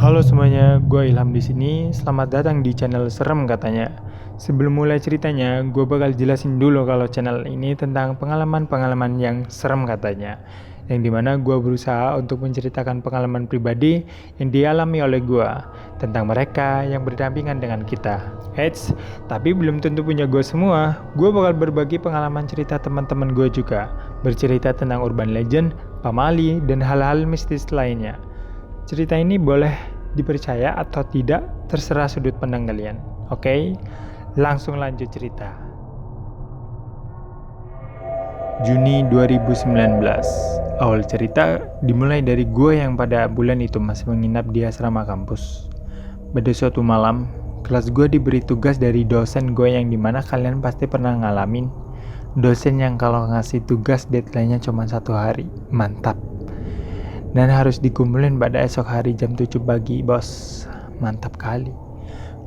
Halo semuanya, gue Ilham di sini. Selamat datang di channel Serem Katanya. Sebelum mulai ceritanya, gue bakal jelasin dulu kalau channel ini tentang pengalaman-pengalaman yang serem katanya. Yang dimana gue berusaha untuk menceritakan pengalaman pribadi yang dialami oleh gue tentang mereka yang berdampingan dengan kita. Eits, tapi belum tentu punya gue semua. Gue bakal berbagi pengalaman cerita teman-teman gue juga, bercerita tentang urban legend, pamali, dan hal-hal mistis lainnya. Cerita ini boleh dipercaya atau tidak, terserah sudut pandang kalian. Oke, langsung lanjut cerita. Juni 2019. Awal cerita dimulai dari gue yang pada bulan itu masih menginap di asrama kampus. Pada suatu malam, kelas gue diberi tugas dari dosen gue yang dimana kalian pasti pernah ngalamin. Dosen yang kalau ngasih tugas deadline-nya cuma 1 hari. Mantap. Dan harus dikumpulin pada esok hari jam 7 pagi, bos. Mantap kali.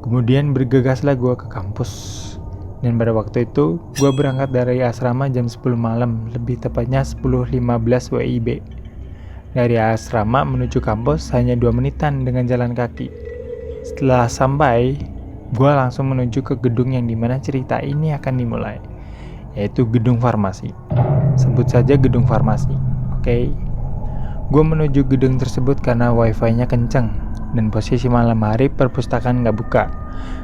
Kemudian bergegaslah gue ke kampus. Dan pada waktu itu, gue berangkat dari asrama jam 10 malam, lebih tepatnya 10.15 WIB. Dari asrama menuju kampus hanya 2 menitan dengan jalan kaki. Setelah sampai, gue langsung menuju ke gedung yang dimana cerita ini akan dimulai, yaitu gedung farmasi. Sebut saja gedung farmasi, oke? Gue menuju gedung tersebut karena wifi-nya kenceng dan posisi malam hari perpustakaan gak buka.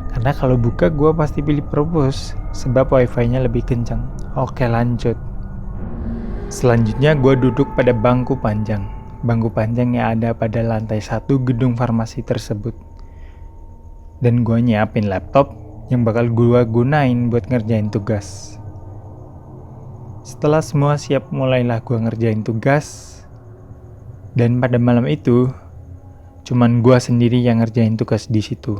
Karena kalau buka gue pasti pilih perpus sebab wifi-nya lebih kenceng. Oke, lanjut. Selanjutnya gue duduk pada bangku panjang. Bangku panjang yang ada pada lantai 1 gedung farmasi tersebut. Dan gue nyiapin laptop yang bakal gue gunain buat ngerjain tugas. Setelah semua siap, mulailah gue ngerjain tugas. Dan pada malam itu, cuman gue sendiri yang ngerjain tugas di situ.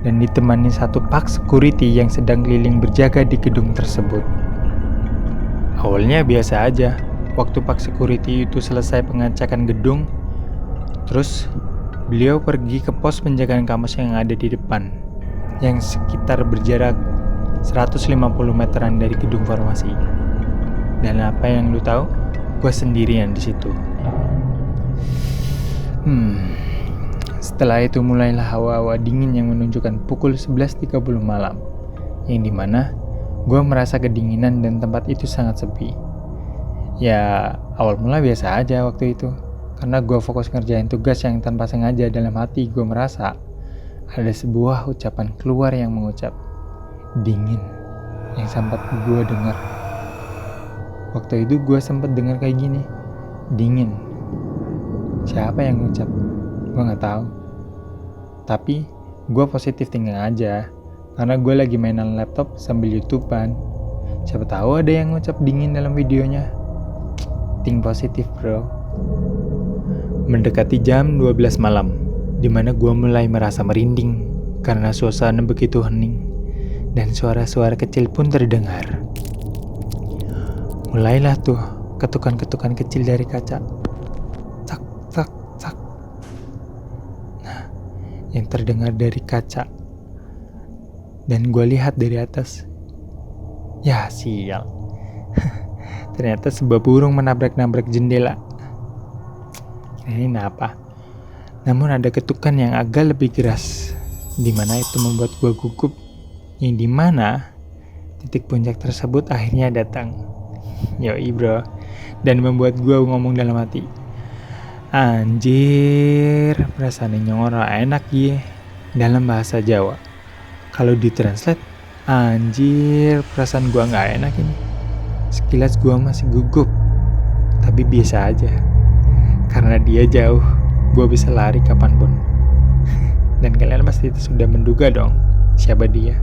Dan ditemani satu pak security yang sedang keliling berjaga di gedung tersebut. Awalnya biasa aja. Waktu pak security itu selesai pengecekan gedung, terus beliau pergi ke pos penjagaan kampus yang ada di depan, yang sekitar berjarak 150 meteran dari gedung farmasi. Dan apa yang lu tahu? Gue sendirian di situ. Setelah itu mulailah hawa-hawa dingin yang menunjukkan pukul 11.30 malam, yang dimana gue merasa kedinginan dan tempat itu sangat sepi. Ya, awal mula biasa aja waktu itu, karena gue fokus ngerjain tugas yang tanpa sengaja dalam hati gue merasa ada sebuah ucapan keluar yang mengucap dingin yang sempat gue dengar. Waktu itu gue sempat dengar kayak gini, dingin. Siapa yang ngucap? Gue gak tahu. Tapi gue positif thinking aja, karena gue lagi mainan laptop sambil YouTubean. Siapa tahu ada yang ngucap dingin dalam videonya. Think positif, bro. Mendekati jam 12 malam, dimana gue mulai merasa merinding karena suasana begitu hening dan suara-suara kecil pun terdengar. Mulailah tuh ketukan-ketukan kecil dari kaca. Cak, cak, cak. Nah, yang terdengar dari kaca. Dan gue lihat dari atas. Ya, sial. Ternyata sebuah burung menabrak-nabrak jendela. Ini apa? Namun ada ketukan yang agak lebih keras, dimana itu membuat gue gugup. Yang dimana titik puncak tersebut akhirnya datang. Yoi bro. Dan membuat gue ngomong dalam hati, anjir, perasaan nyongor enak ya. Dalam bahasa Jawa. Kalau ditranslate, anjir, perasaan gue gak enak ini. Sekilas gue masih gugup, tapi biasa aja. Karena dia jauh, gue bisa lari kapanpun. Dan kalian pasti sudah menduga dong, siapa dia.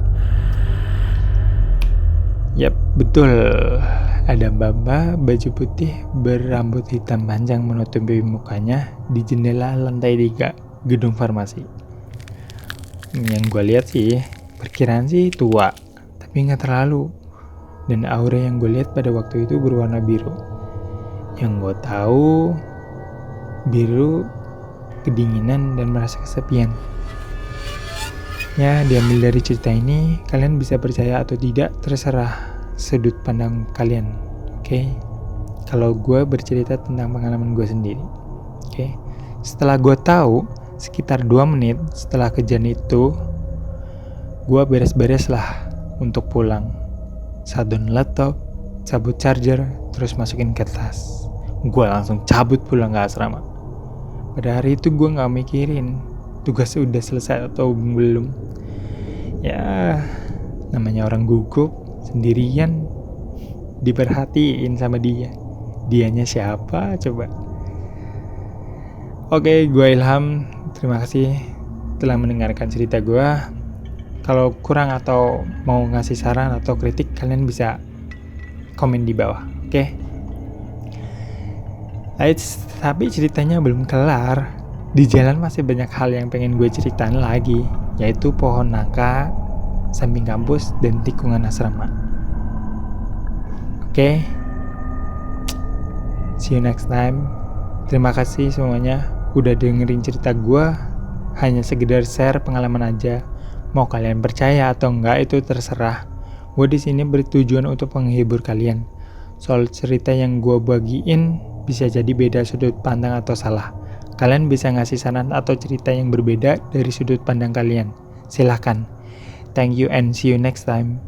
Yap, betul. Ada mbak baju putih berambut hitam panjang menutupi mukanya di jendela lantai 3 gedung farmasi. Yang gue lihat sih, perkiraan sih tua, tapi nggak terlalu. Dan aura yang gue lihat pada waktu itu berwarna biru. Yang gue tahu, biru, kedinginan dan merasa kesepian. Ya, diambil dari cerita ini, kalian bisa percaya atau tidak, terserah sudut pandang kalian. Oke? Kalau gue bercerita tentang pengalaman gue sendiri. Oke? Setelah gue tahu Sekitar 2 menit setelah kejadian itu, gue beres-beres lah untuk pulang. Shutdown laptop, cabut charger, terus masukin ke tas. Gue langsung cabut pulang ke asrama. Pada hari itu gue gak mikirin tugas udah selesai atau belum. Ya, namanya orang gugup, sendirian, diperhatiin sama dia. Dianya siapa coba? Oke, gue Ilham. Terima kasih telah mendengarkan cerita gue. Kalau kurang atau mau ngasih saran atau kritik, kalian bisa komen di bawah. Oke? Tapi ceritanya belum kelar. Di jalan masih banyak hal yang pengen gue ceritain lagi, yaitu pohon nangka, samping kampus, dan tikungan asrama. Oke? See you next time. Terima kasih semuanya udah dengerin cerita gue. Hanya sekedar share pengalaman aja. Mau kalian percaya atau enggak itu terserah. Gue di sini bertujuan untuk menghibur kalian. Soal cerita yang gue bagiin bisa jadi beda sudut pandang atau salah. Kalian bisa ngasih saran atau cerita yang berbeda dari sudut pandang kalian. Silahkan. Thank you and see you next time.